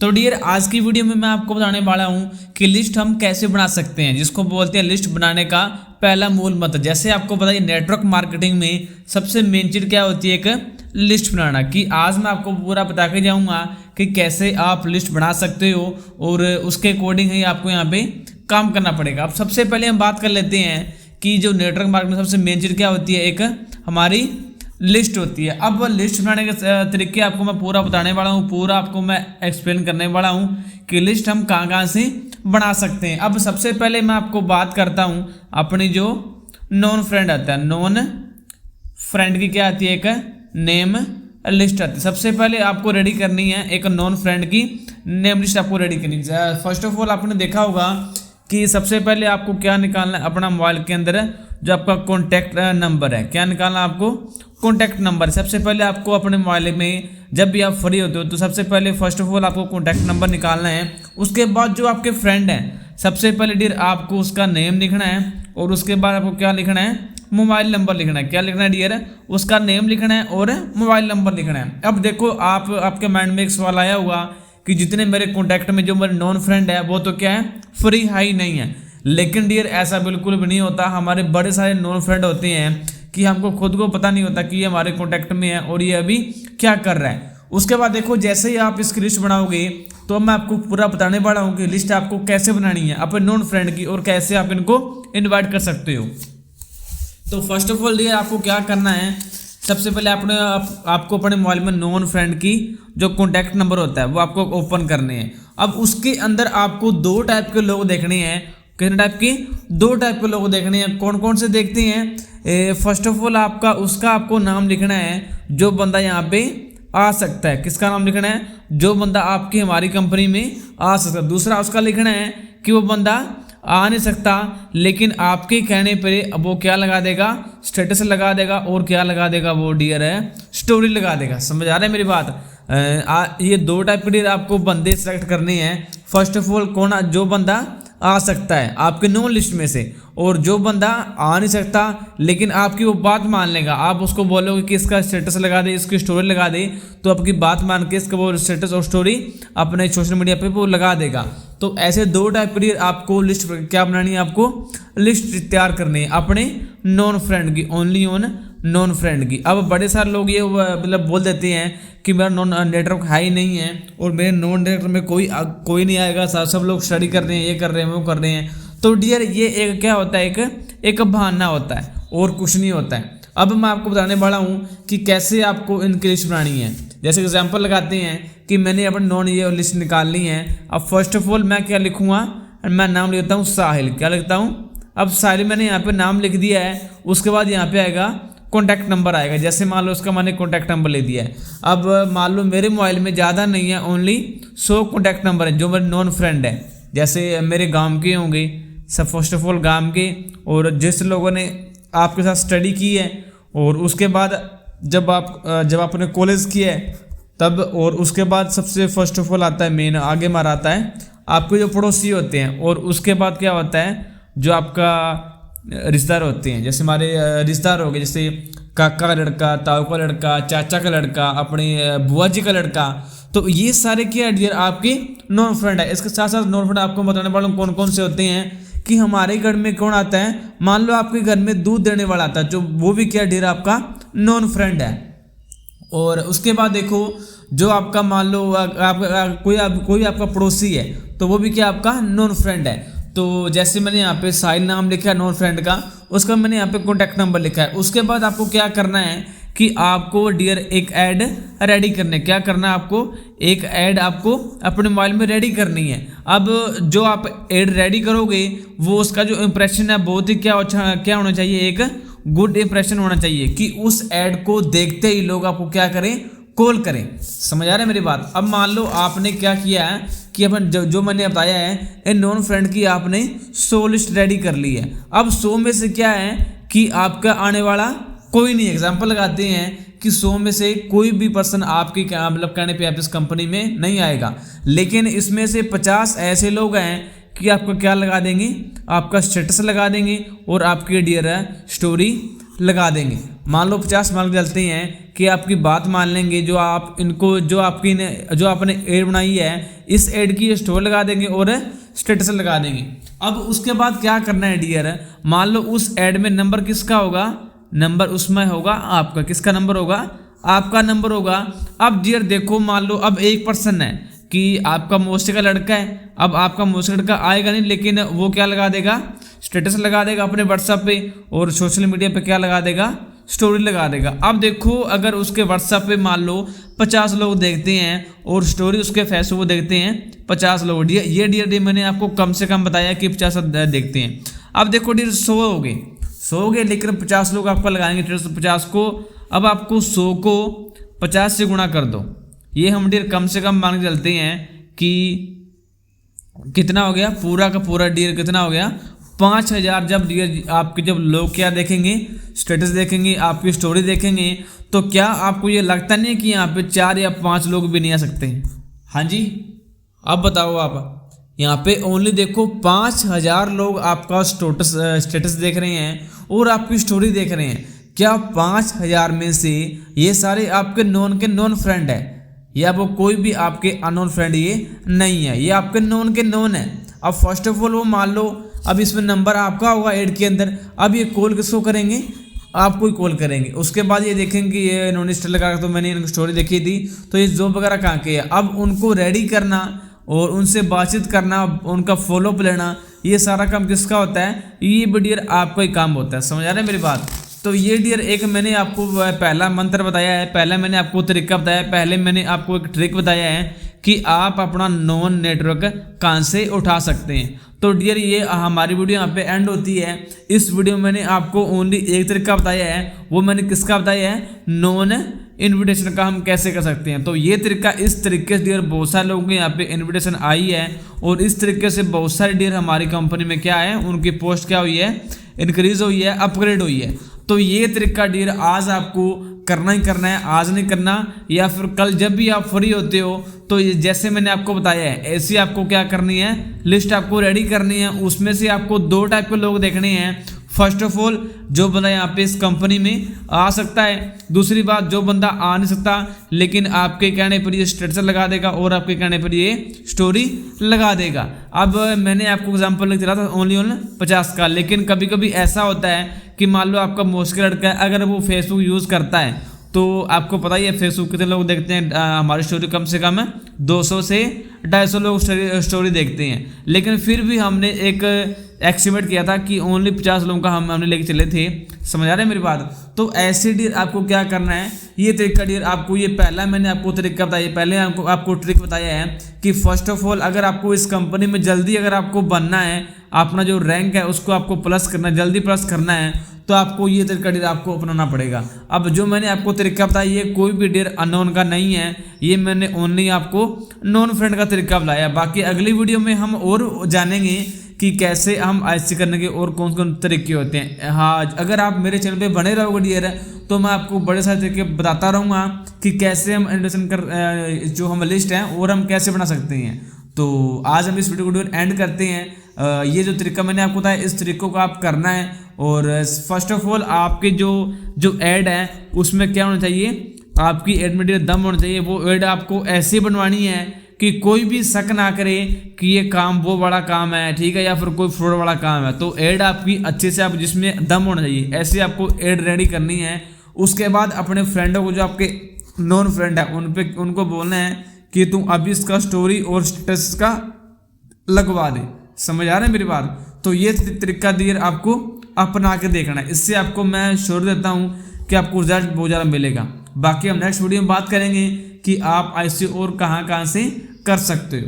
तो डियर आज की वीडियो में मैं आपको बताने वाला हूँ कि लिस्ट हम कैसे बना सकते हैं, जिसको बोलते हैं लिस्ट बनाने का पहला मूल मंत्र। जैसे आपको पता है नेटवर्क मार्केटिंग में सबसे मेन चीज क्या होती है, एक लिस्ट बनाना। कि आज मैं आपको पूरा बता के जाऊँगा कि कैसे आप लिस्ट बना सकते हो और उसके अकॉर्डिंग ही आपको यहाँ पे काम करना पड़ेगा। अब सबसे पहले हम बात कर लेते हैं कि जो नेटवर्क मार्केटिंग में सबसे मेन चीज क्या होती है, एक हमारी लिस्ट होती है। अब लिस्ट बनाने के तरीके आपको मैं पूरा बताने वाला हूँ, पूरा आपको मैं एक्सप्लेन करने वाला हूँ कि लिस्ट हम कहाँ कहाँ से बना सकते हैं। अब सबसे पहले मैं आपको बात करता हूँ अपनी जो नॉन फ्रेंड आता है, नॉन फ्रेंड की क्या आती है, एक नेम लिस्ट आती है। सबसे पहले आपको रेडी करनी है एक नॉन फ्रेंड की नेम लिस्ट, आपको रेडी करनी है। फर्स्ट ऑफ ऑल आपने देखा होगा कि सबसे पहले आपको क्या निकालना है, अपना मोबाइल के अंदर जो आपका कॉन्टैक्ट नंबर है, क्या निकालना है आपको, कॉन्टैक्ट नंबर। सबसे पहले आपको अपने मोबाइल में जब भी आप फ्री होते हो तो सबसे पहले फर्स्ट ऑफ ऑल आपको कॉन्टैक्ट नंबर निकालना है। उसके बाद जो आपके फ्रेंड हैं सबसे पहले डियर आपको उसका नेम लिखना है और उसके बाद आपको क्या लिखना है, मोबाइल नंबर लिखना है। क्या लिखना है डियर, उसका नेम लिखना है और मोबाइल नंबर लिखना है। अब देखो आपके माइंड में एक सवाल आया हुआ कि जितने मेरे कॉन्टैक्ट में जो मेरे नॉन फ्रेंड है वो तो क्या है, फ्री हाई नहीं है। लेकिन डियर ऐसा बिल्कुल भी नहीं होता। हमारे बड़े सारे नॉन फ्रेंड होते हैं कि हमको खुद को पता नहीं होता कि ये हमारे कॉन्टैक्ट में है और ये अभी क्या कर रहा है। उसके बाद देखो जैसे ही आप इसकी लिस्ट बनाओगे तो मैं आपको पूरा बताने वाला हूँ कि लिस्ट आपको कैसे बनानी है अपने नॉन फ्रेंड की और कैसे आप इनको इनवाइट कर सकते हो। तो फर्स्ट ऑफ ऑल डियर आपको क्या करना है, सबसे पहले आपको अपने मोबाइल में नॉन फ्रेंड की जो कॉन्टैक्ट नंबर होता है वो आपको ओपन करने हैं। अब उसके अंदर आपको दो टाइप के लोग देखने हैं। कितने टाइप के, दो टाइप के लोग देखने हैं। कौन कौन से देखते हैं, फर्स्ट ऑफ ऑल उसका आपको नाम लिखना है जो बंदा यहाँ पे आ सकता है। किसका नाम लिखना है, जो बंदा आपकी हमारी कंपनी में आ सकता है। दूसरा उसका लिखना है कि वो बंदा आ नहीं सकता लेकिन आपके कहने पर वो क्या लगा देगा, स्टेटस लगा देगा और क्या लगा देगा, वो डियर है स्टोरी लगा देगा। समझ आ रहा है मेरी बात। ये दो टाइप के डियर आपको बंदे सेलेक्ट करने हैं। फर्स्ट ऑफ ऑल कौन, जो बंदा आ सकता है आपके नॉन लिस्ट में से, और जो बंदा आ नहीं सकता लेकिन आपकी वो बात मान लेगा। आप उसको बोलोगे कि इसका स्टेटस लगा दे, इसकी स्टोरी लगा दे, तो आपकी बात मान के इसका वो स्टेटस और स्टोरी अपने सोशल मीडिया पे वो लगा देगा। तो ऐसे दो टाइप की आपको लिस्ट क्या बनानी है, आपको लिस्ट तैयार करनी है अपने नॉन फ्रेंड की, ओनली ऑन नॉन फ्रेंड की। अब बड़े सारे लोग ये मतलब बोल देते हैं कि मेरा नॉन नेटवर्क हाई नहीं है और मेरे नॉन नेटवर्क में कोई नहीं आएगा, सब लोग स्टडी कर रहे हैं, ये कर रहे हैं, वो कर रहे हैं। तो डियर ये एक क्या होता है, एक बहाना होता है और कुछ नहीं होता है। अब मैं आपको बताने वाला हूँ कि कैसे आपको इनकी लिस्ट बनानी है। जैसे एग्जाम्पल लगाते हैं कि मैंने अपने नॉन ये लिस्ट निकाल ली है। अब फर्स्ट ऑफ ऑल मैं क्या लिखूँगा, मैं नाम लिखता हूँ साहिल। क्या लिखता हूँ, अब साहिल मैंने यहाँ पे नाम लिख दिया है। उसके बाद यहाँ पे आएगा कॉन्टैक्ट नंबर आएगा। जैसे मान लो उसका मैंने कॉन्टैक्ट नंबर ले दिया है। अब मान लो मेरे मोबाइल में ज़्यादा नहीं है, ओनली 100 कॉन्टैक्ट नंबर है जो मेरे नॉन फ्रेंड है। जैसे मेरे गांव के होंगे सब, फर्स्ट ऑफ ऑल गांव के, और जिस लोगों ने आपके साथ स्टडी की है, और उसके बाद जब आपने कॉलेज किया है तब, और उसके बाद सबसे फर्स्ट ऑफ ऑल आता है मेन, आगे मारा आता है आपके जो पड़ोसी होते हैं, और उसके बाद क्या होता है जो आपका रिश्तेदार होते हैं। जैसे हमारे रिश्तेदार हो गए, जैसे काका का लड़का, ताऊ का लड़का, चाचा का लड़का, अपने बुआ जी का लड़का। तो ये सारे क्या डियर आपके नॉन फ्रेंड है। इसके साथ साथ नॉन फ्रेंड आपको बताने वाला हूँ कौन कौन से होते हैं। कि हमारे घर में कौन आता है, मान लो आपके घर में दूध देने वाला आता है, जो वो भी क्या डियर आपका नॉन फ्रेंड है। और उसके बाद देखो जो आपका मान लो कोई आपका पड़ोसी है तो वो भी क्या आपका नॉन फ्रेंड है। तो जैसे मैंने यहाँ पे साहिल नाम लिखा है नॉन फ्रेंड का, उसका मैंने यहाँ पे कॉन्टैक्ट नंबर लिखा है। उसके बाद आपको क्या करना है कि आपको डियर एक ऐड रेडी करने, क्या करना है आपको, एक ऐड आपको अपने मोबाइल में रेडी करनी है। अब जो आप ऐड रेडी करोगे वो उसका जो इंप्रेशन है बहुत ही क्या होना चाहिए, एक गुड इंप्रेशन होना चाहिए कि उस ऐड को देखते ही लोग आपको क्या करें, कॉल करें। समझ आ रहा है मेरी बात। अब मान लो आपने क्या किया है कि अपन जो मैंने बताया है इन नॉन फ्रेंड की आपने 100 लिस्ट रेडी कर ली है। अब 100 में से क्या है कि आपका आने वाला कोई नहीं। एग्जांपल लगाते हैं कि 100 में से कोई भी पर्सन आपकी मतलब कहने पे आप इस कंपनी में नहीं आएगा, लेकिन इसमें से 50 ऐसे लोग हैं कि आपका क्या लगा देंगे, आपका स्टेटस लगा देंगे और आपके डियर स्टोरी लगा देंगे। मान लो 50 मार्क डलते हैं कि आपकी बात मान लेंगे, जो आप इनको जो आपने ऐड बनाई है इस ऐड की स्टोरी लगा देंगे और स्टेटस लगा देंगे। अब उसके बाद क्या करना है डियर, मान लो उस ऐड में नंबर किसका होगा, नंबर उसमें होगा आपका, किसका नंबर होगा, आपका नंबर होगा। अब डियर देखो, मान लो अब एक पर्सन है कि आपका मौसी का लड़का है, अब आपका मौसी का लड़का आएगा नहीं, लेकिन वो क्या लगा देगा, स्टेटस लगा देगा अपने व्हाट्सएप पे और सोशल मीडिया पे क्या लगा देगा, स्टोरी लगा देगा। अब देखो अगर उसके व्हाट्सएप पे मान लो 50 लोग देखते हैं और स्टोरी उसके फेसबुक देखते हैं 50 लोग, ये डियर मैंने आपको कम से कम बताया कि 50 देखते हैं। अब देखो डियर 100 हो गए, लेकिन 50 लोग आपका लगाएंगे 50 को। अब आपको 100 को 50 से गुणा कर दो, ये हम डियर कम से कम मान के चलते हैं कि कितना हो गया, पूरा का पूरा डियर कितना हो गया, 5000। जब डियर आपके जब लोग क्या देखेंगे, स्टेटस देखेंगे, आपकी स्टोरी देखेंगे, तो क्या आपको ये लगता नहीं कि यहाँ पे 4 या 5 लोग भी नहीं आ सकते हैं? हाँ जी, अब बताओ आप, यहाँ पे ओनली देखो 5000 लोग आपका स्टेटस देख रहे हैं और आपकी स्टोरी देख रहे हैं। क्या 5000 में से ये सारे आपके नॉन फ्रेंड है, या वो कोई भी आपके अननोन फ्रेंड ये नहीं है, ये आपके नॉन के नॉन है। अब फर्स्ट ऑफ ऑल वो मान लो अब इसमें नंबर आपका होगा ऐड के अंदर, अब ये कॉल किसको करेंगे, आपको ही कॉल करेंगे। उसके बाद ये देखेंगे ये नॉन स्टेट लगा, तो मैंने इनकी स्टोरी देखी थी, तो ये जॉब वगैरह कहाँ के है। अब उनको रेडी करना और उनसे बातचीत करना, उनका फॉलोअप लेना, ये सारा काम किसका होता है, ये भी डियर आपका ही काम होता है। समझ आ रहे हैं मेरी बात? तो ये डियर एक मैंने आपको पहला मंत्र बताया है, पहला मैंने आपको तरीका बताया है, पहले मैंने आपको एक ट्रिक बताया है कि आप अपना नॉन नेटवर्क कहाँ से उठा सकते हैं। तो डियर ये हमारी वीडियो यहाँ पे एंड होती है। इस वीडियो में मैंने आपको ओनली एक तरीका बताया है, वो मैंने किसका बताया है, नॉन इन्विटेशन का हम कैसे कर सकते हैं। तो ये तरीका, इस तरीके से डियर बहुत सारे लोगों के यहाँ पे इन्विटेशन आई है और इस तरीके से बहुत सारे डियर हमारी कंपनी में क्या है, उनकी पोस्ट क्या हुई है, इंक्रीज हुई है, अपग्रेड हुई है। तो ये तरीका डियर आज आपको करना ही करना है, आज नहीं करना, या फिर कल जब भी आप फ्री होते हो तो जैसे मैंने आपको बताया है ऐसी आपको क्या करनी है, लिस्ट आपको रेडी करनी है। उसमें से आपको 2 टाइप के लोग देखने हैं। फर्स्ट ऑफ ऑल जो बंदा यहाँ पे इस कंपनी में आ सकता है, दूसरी बात जो बंदा आ नहीं सकता लेकिन आपके कहने पर ये स्टेटस लगा देगा और आपके कहने पर ये स्टोरी लगा देगा। अब मैंने आपको एग्जांपल चला था ओनली 50 का, लेकिन कभी कभी ऐसा होता है कि मान लो आपका मोस्टली लड़का है, अगर वो फेसबुक यूज़ करता है तो आपको पता ही है फेसबुक कितने लोग देखते हैं, हमारी स्टोरी कम से कम 200 से 250 लोग स्टोरी देखते हैं। लेकिन फिर भी हमने एक एस्टिमेट किया था कि ओनली 50 लोगों का हमने लेके चले थे। समझ आ रहे हैं मेरी बात? तो ऐसे डियर आपको क्या करना है, ये तरीका डियर आपको, ये पहला मैंने आपको तरीका बताया, पहले आपको ट्रिक बताया है कि फर्स्ट ऑफ ऑल अगर आपको इस कंपनी में जल्दी अगर आपको बनना है, अपना जो रैंक है उसको आपको प्लस करना, जल्दी प्लस करना है, तो आपको ये तरीका डियर आपको अपनाना पड़ेगा। अब जो मैंने आपको तरीका बताया ये कोई भी डियर अननोन का नहीं है, ये मैंने ओनली आपको नॉन फ्रेंड का तरीका बताया। बाकी अगली वीडियो में हम और जानेंगे कि कैसे हम ऐसे करने के और कौन कौन तरीके होते हैं। हाँ, अगर आप मेरे चैनल पे बने रहोगे डियर तो मैं आपको बड़े सारे तरीके बताता रहूँगा कि कैसे हम इन्विटेशन कर जो हम लिस्ट है और हम कैसे बना सकते हैं। तो आज हम इस वीडियो को एंड करते हैं। ये जो तरीका मैंने आपको बताया इस तरीकों को आप करना है। और फर्स्ट ऑफ ऑल आपके जो ऐड है उसमें क्या होना चाहिए, आपकी ऐड में डियर दम होना चाहिए। वो ऐड आपको ऐसी बनवानी है कि कोई भी शक ना करे कि ये काम वो बड़ा काम है, ठीक है, या फिर कोई फ्रॉड वाला काम है। तो ऐड आपकी अच्छे से आप जिसमें दम होना चाहिए ऐसे आपको ऐड रेडी करनी है। उसके बाद अपने फ्रेंडों को जो आपके नॉन फ्रेंड है उनको बोलना है कि तुम अभी इसका स्टोरी और स्टेटस का लगवा दे। समझ आ रहा है मेरी बात? तो ये तरीका डियर आपको अपना के देखना है, इससे आपको मैं श्योर देता हूँ कि आपको रिजल्ट बहुत ज़्यादा मिलेगा। बाकी हम नेक्स्ट वीडियो में बात करेंगे कि आप ऐसे और कहाँ से कर सकते हो।